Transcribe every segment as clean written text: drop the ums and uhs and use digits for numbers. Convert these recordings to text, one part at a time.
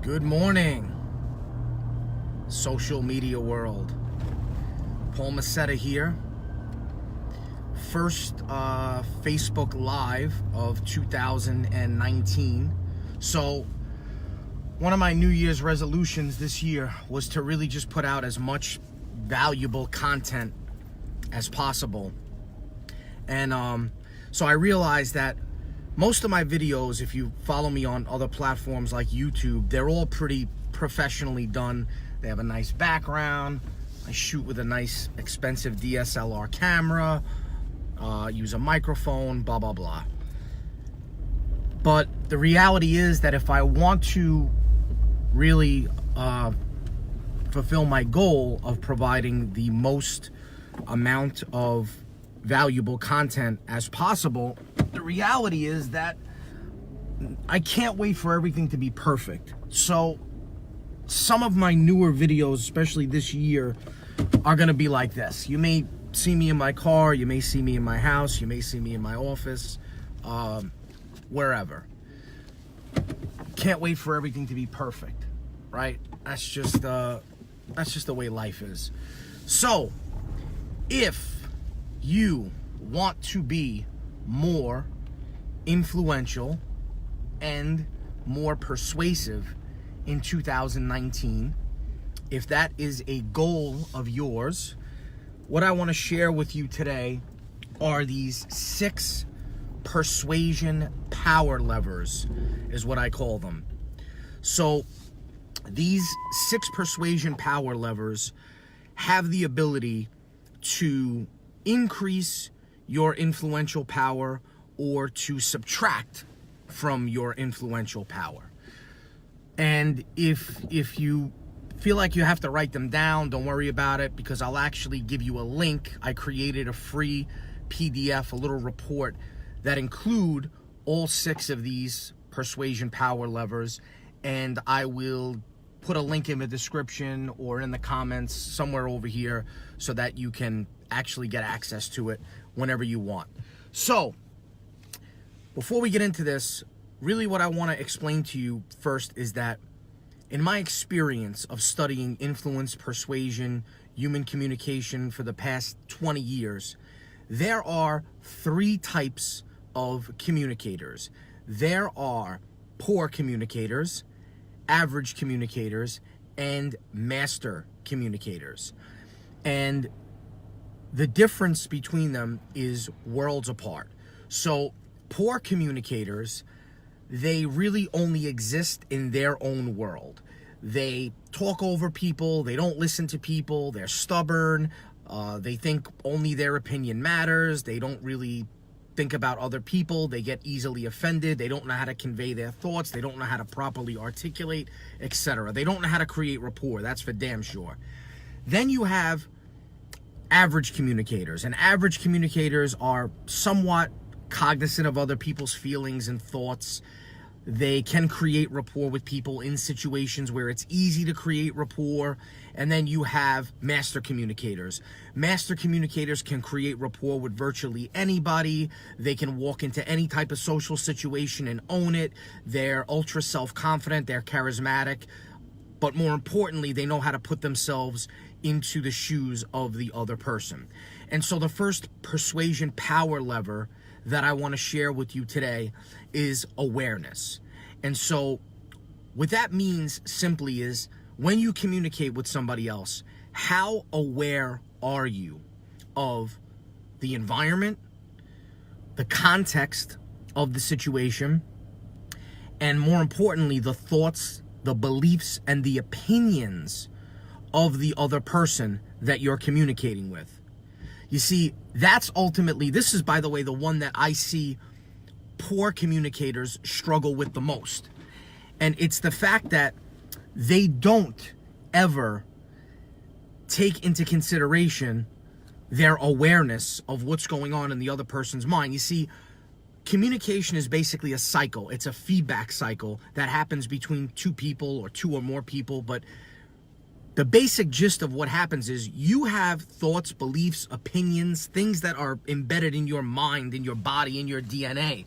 Good morning, social media world. Paul Macetta here. First Facebook Live of 2019. So one of my New Year's resolutions this year was to really just put out as much valuable content as possible. And so I realized that most of my videos, if you follow me on other platforms like YouTube, they're all pretty professionally done. They have a nice background. I shoot with a nice expensive DSLR camera, use a microphone, blah, blah, blah. But the reality is that if I want to really fulfill my goal of providing the most amount of valuable content as possible, the reality is that I can't wait for everything to be perfect. So some of my newer videos, especially this year, are going to be like this. You may see me in my car, you may see me in my house, you may see me in my office, wherever. Can't wait for everything to be perfect, right? That's just the way life is. So if you want to be more influential and more persuasive in 2019, if that is a goal of yours, what I want to share with you today are these 6 persuasion power levers, is what I call them. So these 6 persuasion power levers have the ability to increase your influential power or to subtract from your influential power. And if you feel like you have to write them down, don't worry about it, because I'll actually give you a link. I created a free PDF, a little report that include all 6 of these persuasion power levers, and I will put a link in the description or in the comments somewhere over here so that you can actually get access to it whenever you want. So before we get into this, really what I want to explain to you first is that in my experience of studying influence, persuasion, human communication for the past 20 years, there are 3 types of communicators. There are poor communicators, average communicators, and master communicators. And the difference between them is worlds apart. So poor communicators, they really only exist in their own world. They talk over people, they don't listen to people, they're stubborn, they think only their opinion matters, they don't really think about other people, they get easily offended, they don't know how to convey their thoughts, they don't know how to properly articulate, etc. They don't know how to create rapport, that's for damn sure. Then you have average communicators, and average communicators are somewhat cognizant of other people's feelings and thoughts. They can create rapport with people in situations where it's easy to create rapport. And then you have master communicators. Master communicators can create rapport with virtually anybody. They can walk into any type of social situation and own it. They're ultra self-confident, they're charismatic, but more importantly, they know how to put themselves into the shoes of the other person. And so the first persuasion power lever that I want to share with you today is awareness. And so what that means simply is when you communicate with somebody else, how aware are you of the environment, the context of the situation, and more importantly, the thoughts, the beliefs, and the opinions of the other person that you're communicating with. You see, that's ultimately, this is, by the way, the one that I see poor communicators struggle with the most. And it's the fact that they don't ever take into consideration their awareness of what's going on in the other person's mind. You see, communication is basically a cycle. It's a feedback cycle that happens between 2 people or 2 or more people, but the basic gist of what happens is you have thoughts, beliefs, opinions, things that are embedded in your mind, in your body, in your DNA.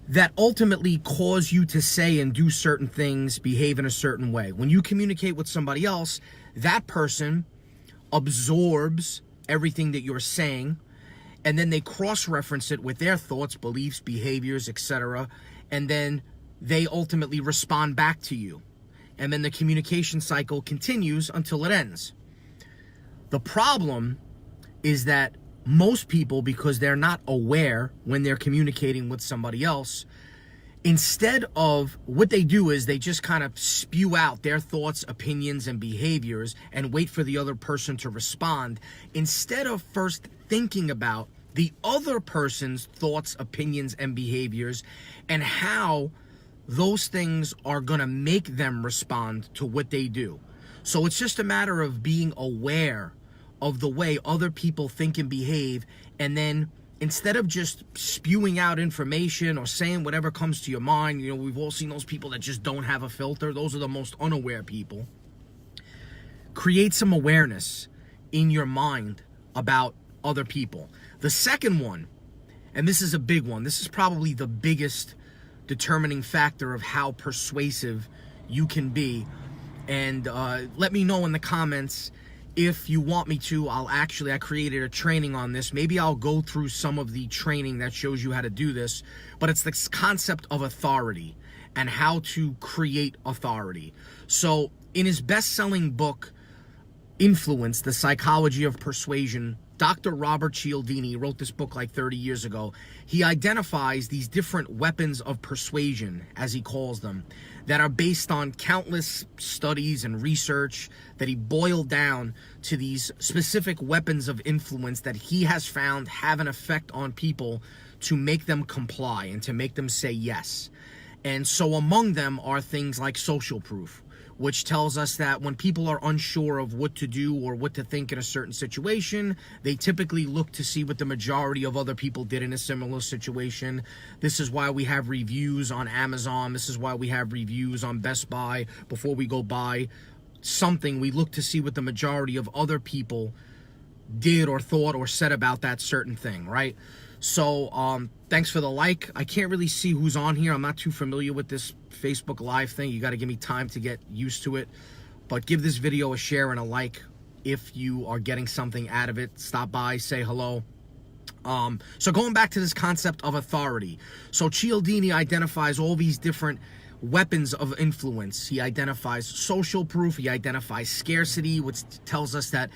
that ultimately cause you to say and do certain things, behave in a certain way. When you communicate with somebody else, that person absorbs everything that you're saying, and then they cross-reference it with their thoughts, beliefs, behaviors, etc., and then they ultimately respond back to you. And then the communication cycle continues until it ends. The problem is that most people, because they're not aware when they're communicating with somebody else, instead of, what they do is they just kind of spew out their thoughts, opinions, and behaviors and wait for the other person to respond, instead of first thinking about the other person's thoughts, opinions, and behaviors and how those things are going to make them respond to what they do. So it's just a matter of being aware of the way other people think and behave, and then instead of just spewing out information or saying whatever comes to your mind, you know, we've all seen those people that just don't have a filter. Those are the most unaware people. Create some awareness in your mind about other people. The second one, and this is a big one, this is probably the biggest determining factor of how persuasive you can be. And let me know in the comments if you want me to. I created a training on this. Maybe I'll go through some of the training that shows you how to do this, but it's this concept of authority and how to create authority. So in his best-selling book, Influence, The Psychology of Persuasion, Dr. Robert Cialdini wrote this book like 30 years ago. He identifies these different weapons of persuasion, as he calls them, that are based on countless studies and research that he boiled down to these specific weapons of influence that he has found have an effect on people to make them comply and to make them say yes. And so among them are things like social proof, which tells us that when people are unsure of what to do or what to think in a certain situation, they typically look to see what the majority of other people did in a similar situation. This is why we have reviews on Amazon. This is why we have reviews on Best Buy. Before we go buy something, we look to see what the majority of other people did or thought or said about that certain thing, right? So thanks for the like. I can't really see who's on here. I'm not too familiar with this Facebook Live thing. You got to give me time to get used to it. But give this video a share and a like if you are getting something out of it. Stop by, say hello. So going back to this concept of authority. So Cialdini identifies all these different weapons of influence. He identifies social proof. He identifies scarcity, which tells us that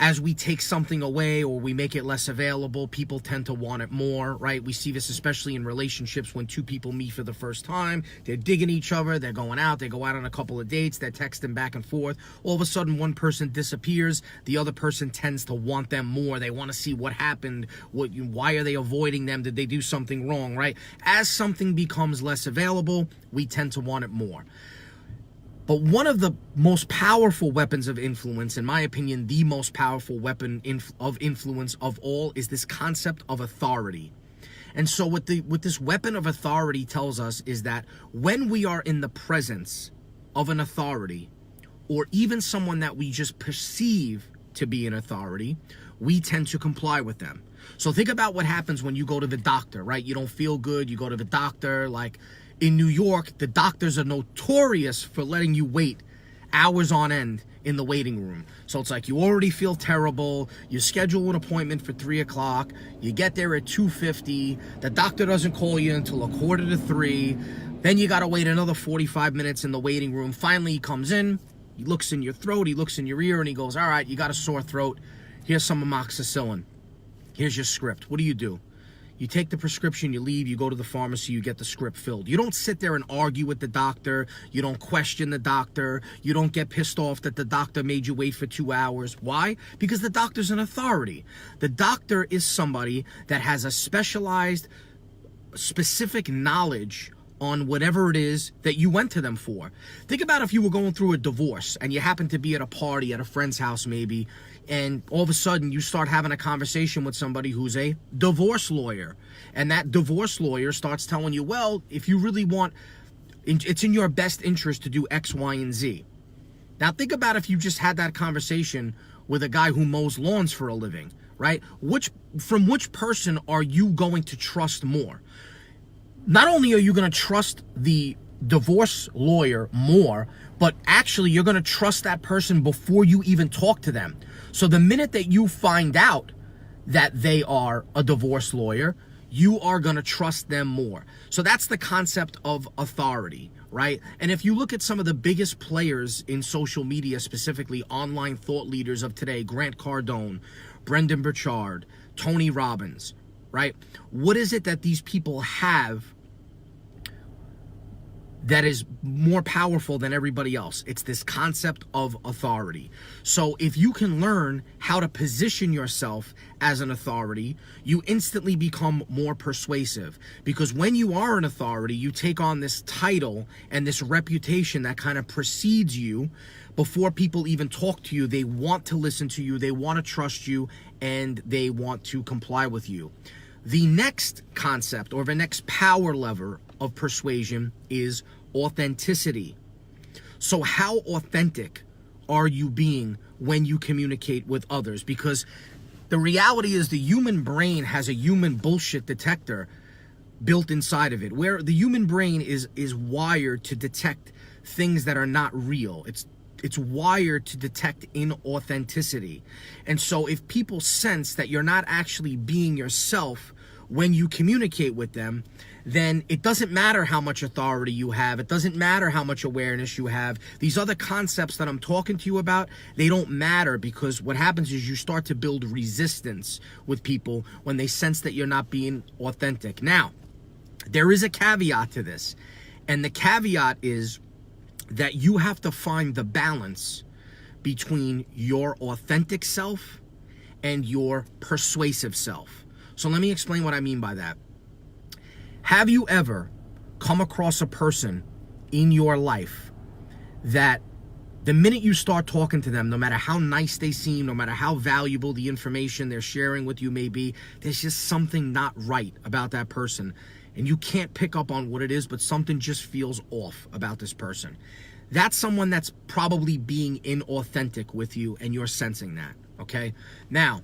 as we take something away or we make it less available, people tend to want it more, right? We see this especially in relationships when two people meet for the first time. They're digging each other. They're going out. They go out on a couple of dates. They're texting back and forth. All of a sudden, one person disappears. The other person tends to want them more. They want to see what happened. Why are they avoiding them? Did they do something wrong, right? As something becomes less available, we tend to want it more. But one of the most powerful weapons of influence, in my opinion, the most powerful weapon of influence of all, is this concept of authority. And so what this weapon of authority tells us is that when we are in the presence of an authority, or even someone that we just perceive to be an authority, we tend to comply with them. So think about what happens when you go to the doctor, right? You don't feel good, you go to the doctor. Like in New York, the doctors are notorious for letting you wait hours on end in the waiting room. So it's like you already feel terrible, you schedule an appointment for 3 o'clock, you get there at 2:50, the doctor doesn't call you until 2:45, then you gotta wait another 45 minutes in the waiting room. Finally he comes in, he looks in your throat, he looks in your ear, and he goes, all right, you got a sore throat, here's some amoxicillin, here's your script. What do? You take the prescription, you leave, you go to the pharmacy, you get the script filled. You don't sit there and argue with the doctor. You don't question the doctor. You don't get pissed off that the doctor made you wait for 2 hours. Why? Because the doctor's an authority. The doctor is somebody that has a specialized, specific knowledge on whatever it is that you went to them for. Think about if you were going through a divorce and you happen to be at a party at a friend's house maybe, and all of a sudden you start having a conversation with somebody who's a divorce lawyer, and that divorce lawyer starts telling you, well, if you really want, it's in your best interest to do X, Y, and Z. Now think about if you just had that conversation with a guy who mows lawns for a living, right? From which person are you going to trust more? not only are you going to trust the divorce lawyer more, but actually you're going to trust that person before you even talk to them. So the minute that you find out that they are a divorce lawyer, you are going to trust them more. So that's the concept of authority, right? And if you look at some of the biggest players in social media, specifically online thought leaders of today, Grant Cardone, Brendan Burchard, Tony Robbins, right? What is it that these people have that is more powerful than everybody else? It's this concept of authority. So if you can learn how to position yourself as an authority, you instantly become more persuasive. Because when you are an authority, you take on this title and this reputation that kind of precedes you. Before people even talk to you, they want to listen to you, they want to trust you, and they want to comply with you. The next concept, or the next power lever of persuasion, is authenticity. So how authentic are you being when you communicate with others? Because the reality is the human brain has a human bullshit detector built inside of it, where the human brain is wired to detect things that are not real. It's wired to detect inauthenticity. And so if people sense that you're not actually being yourself when you communicate with them, then it doesn't matter how much authority you have. It doesn't matter how much awareness you have. These other concepts that I'm talking to you about, they don't matter, because what happens is you start to build resistance with people when they sense that you're not being authentic. Now, there is a caveat to this, and the caveat is that you have to find the balance between your authentic self and your persuasive self. So let me explain what I mean by that. Have you ever come across a person in your life that the minute you start talking to them, no matter how nice they seem, no matter how valuable the information they're sharing with you may be, there's just something not right about that person, and you can't pick up on what it is, but something just feels off about this person? That's someone that's probably being inauthentic with you, and you're sensing that, okay? Now,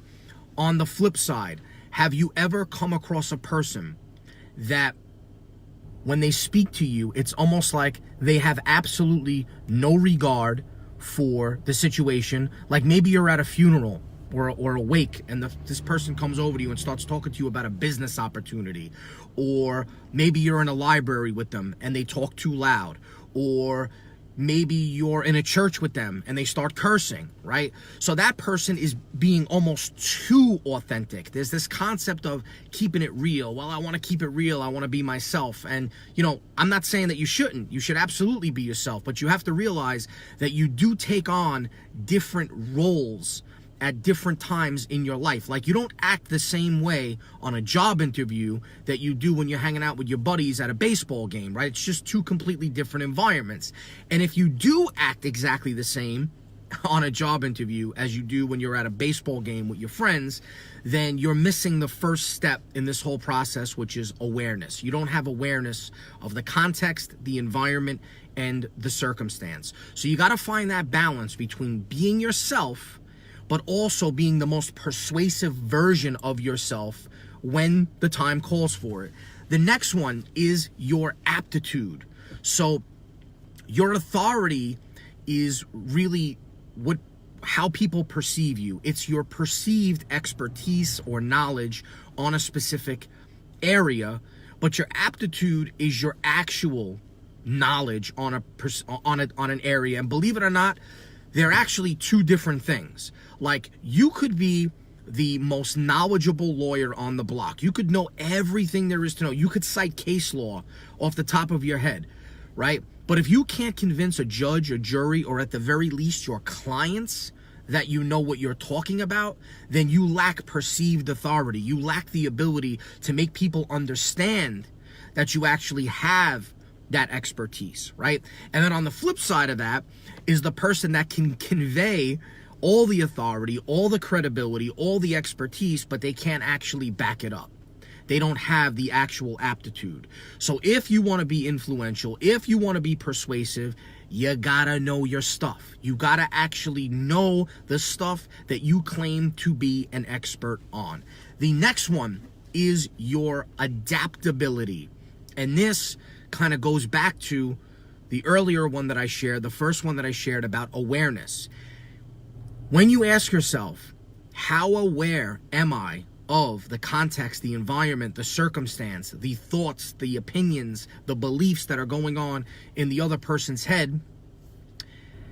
on the flip side, have you ever come across a person that when they speak to you, it's almost like they have absolutely no regard for the situation? Like maybe you're at a funeral or a wake, and this person comes over to you and starts talking to you about a business opportunity. Or maybe you're in a library with them and they talk too loud. Or maybe you're in a church with them and they start cursing, right? So that person is being almost too authentic. There's this concept of keeping it real. Well, I want to keep it real. I want to be myself. And, I'm not saying that you shouldn't. You should absolutely be yourself. But you have to realize that you do take on different roles at different times in your life. Like, you don't act the same way on a job interview that you do when you're hanging out with your buddies at a baseball game, right? It's just two completely different environments. And if you do act exactly the same on a job interview as you do when you're at a baseball game with your friends, then you're missing the first step in this whole process, which is awareness. You don't have awareness of the context, the environment, and the circumstance. So you got to find that balance between being yourself but also being the most persuasive version of yourself when the time calls for it. The next one is your aptitude. So your authority is really how people perceive you. It's your perceived expertise or knowledge on a specific area, but your aptitude is your actual knowledge on an area. And believe it or not, they're actually two different things. Like, you could be the most knowledgeable lawyer on the block. You could know everything there is to know. You could cite case law off the top of your head, right? But if you can't convince a judge, a jury, or at the very least your clients that you know what you're talking about, then you lack perceived authority. You lack the ability to make people understand that you actually have that expertise, right? And then on the flip side of that is the person that can convey all the authority, all the credibility, all the expertise, but they can't actually back it up. They don't have the actual aptitude. So if you want to be influential, if you want to be persuasive, you gotta know your stuff. You gotta actually know the stuff that you claim to be an expert on. The next one is your adaptability. And this kind of goes back to the earlier one that I shared, the first one that I shared about awareness. When you ask yourself, how aware am I of the context, the environment, the circumstance, the thoughts, the opinions, the beliefs that are going on in the other person's head,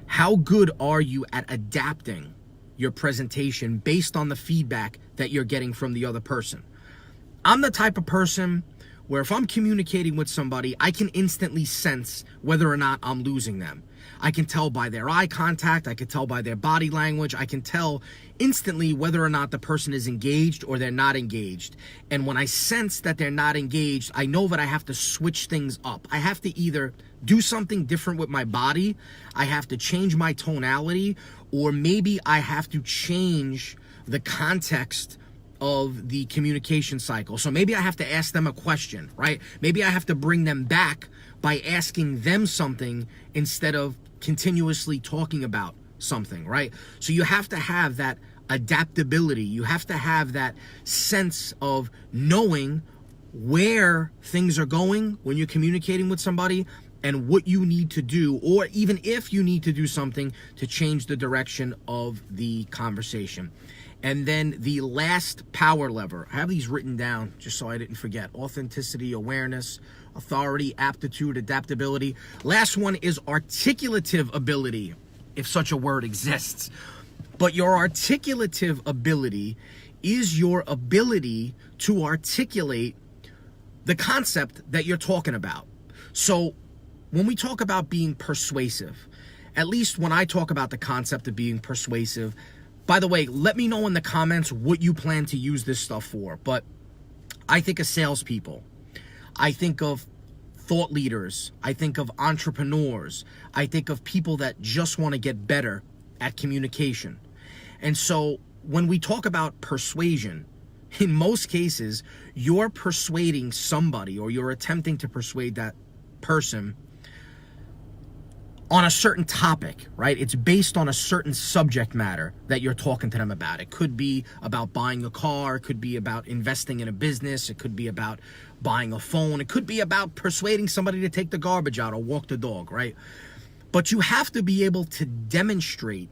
how good are you at adapting your presentation based on the feedback that you're getting from the other person? I'm the type of person where if I'm communicating with somebody, I can instantly sense whether or not I'm losing them. I can tell by their eye contact, I can tell by their body language, I can tell instantly whether or not the person is engaged or they're not engaged. And when I sense that they're not engaged, I know that I have to switch things up. I have to either do something different with my body, I have to change my tonality, or maybe I have to change the context of the communication cycle. So maybe I have to ask them a question, right? Maybe I have to bring them back by asking them something instead of continuously talking about something, right? So you have to have that adaptability. You have to have that sense of knowing where things are going when you're communicating with somebody and what you need to do, or even if you need to do something to change the direction of the conversation. And then the last power lever, I have these written down just so I didn't forget: authenticity, awareness, authority, aptitude, adaptability. Last one is articulative ability, if such a word exists. But your articulative ability is your ability to articulate the concept that you're talking about. So when we talk about being persuasive, at least when I talk about the concept of being persuasive, by the way, let me know in the comments what you plan to use this stuff for. But I think of salespeople. I think of thought leaders. I think of entrepreneurs. I think of people that just want to get better at communication. And so when we talk about persuasion, in most cases, you're persuading somebody, or you're attempting to persuade that person on a certain topic, right? It's based on a certain subject matter that you're talking to them about. It could be about buying a car. It could be about investing in a business. It could be about buying a phone. It could be about persuading somebody to take the garbage out or walk the dog, right? But you have to be able to demonstrate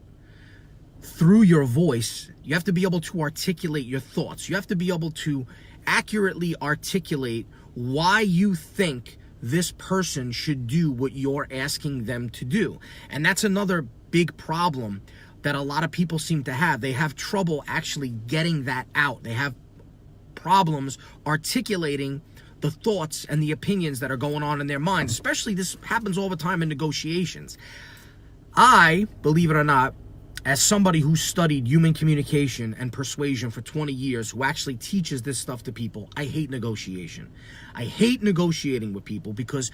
through your voice. You have to be able to articulate your thoughts. You have to be able to accurately articulate why you think this person should do what you're asking them to do. And that's another big problem that a lot of people seem to have. They have trouble actually getting that out. They have problems articulating the thoughts and the opinions that are going on in their minds. Especially, this happens all the time in negotiations. I, believe it or not, as somebody who studied human communication and persuasion for 20 years, who actually teaches this stuff to people, I hate negotiation. I hate negotiating with people because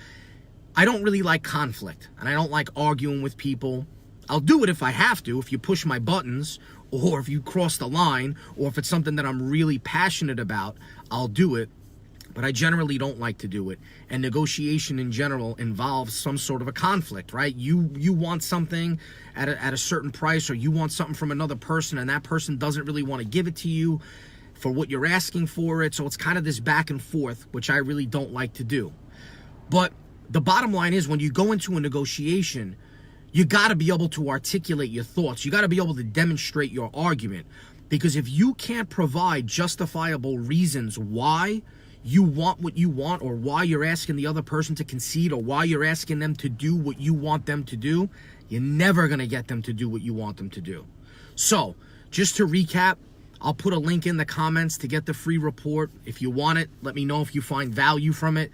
I don't really like conflict, and I don't like arguing with people. I'll do it if I have to, if you push my buttons, or if you cross the line, or if it's something that I'm really passionate about, I'll do it. But I generally don't like to do it. And negotiation in general involves some sort of a conflict, right? You want something at a certain price, or you want something from another person, and that person doesn't really want to give it to you for what you're asking for it. So it's kind of this back and forth, which I really don't like to do. But the bottom line is, when you go into a negotiation, you got to be able to articulate your thoughts. You got to be able to demonstrate your argument. Because if you can't provide justifiable reasons why you want what you want, or why you're asking the other person to concede, or why you're asking them to do what you want them to do, you're never going to get them to do what you want them to do. So, just to recap, I'll put a link in the comments to get the free report. If you want it, let me know if you find value from it.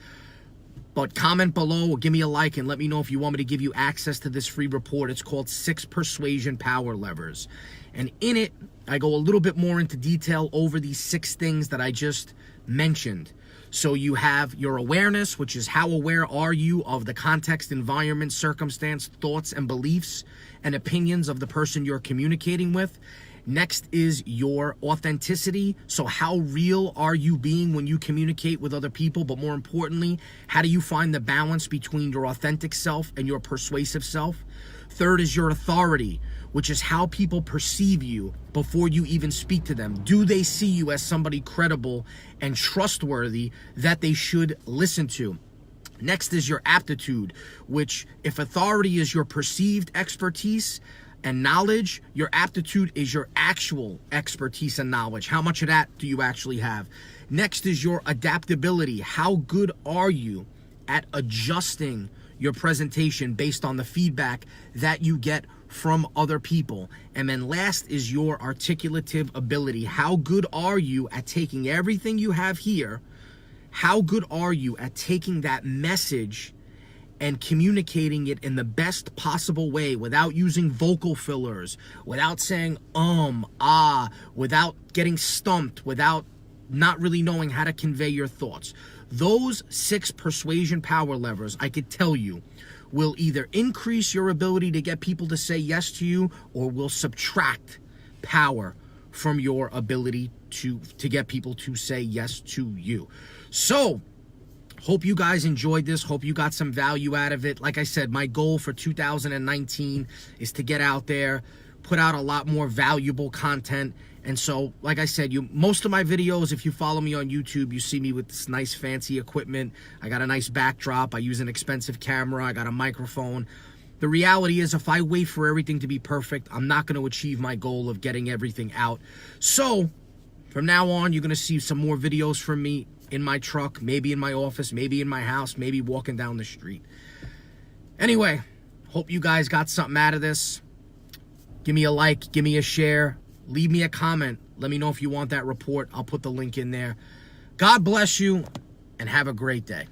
But comment below or give me a like and let me know if you want me to give you access to this free report. It's called 6 Persuasion Power Levers. And in it, I go a little bit more into detail over these 6 things that I just mentioned. So you have your awareness, which is how aware are you of the context, environment, circumstance, thoughts, and beliefs and opinions of the person you're communicating with. Next is your authenticity. So how real are you being when you communicate with other people? But more importantly, how do you find the balance between your authentic self and your persuasive self? Third is your authority, which is how people perceive you before you even speak to them. Do they see you as somebody credible and trustworthy that they should listen to? Next is your aptitude, which if authority is your perceived expertise and knowledge, your aptitude is your actual expertise and knowledge. How much of that do you actually have? Next is your adaptability. How good are you at adjusting your presentation based on the feedback that you get from other people? And then last is your articulative ability. How good are you at taking everything you have here? How good are you at taking that message and communicating it in the best possible way without using vocal fillers, without saying without getting stumped, without not really knowing how to convey your thoughts? Those 6 persuasion power levers, I could tell you, will either increase your ability to get people to say yes to you, or will subtract power from your ability to get people to say yes to you. So, hope you guys enjoyed this. Hope you got some value out of it. Like I said, my goal for 2019 is to get out there, put out a lot more valuable content. And so, like I said, most of my videos, if you follow me on YouTube, you see me with this nice fancy equipment. I got a nice backdrop. I use an expensive camera. I got a microphone. The reality is, if I wait for everything to be perfect, I'm not going to achieve my goal of getting everything out. So, from now on, you're going to see some more videos from me in my truck, maybe in my office, maybe in my house, maybe walking down the street. Anyway, hope you guys got something out of this. Give me a like, give me a share, leave me a comment. Let me know if you want that report. I'll put the link in there. God bless you, and have a great day.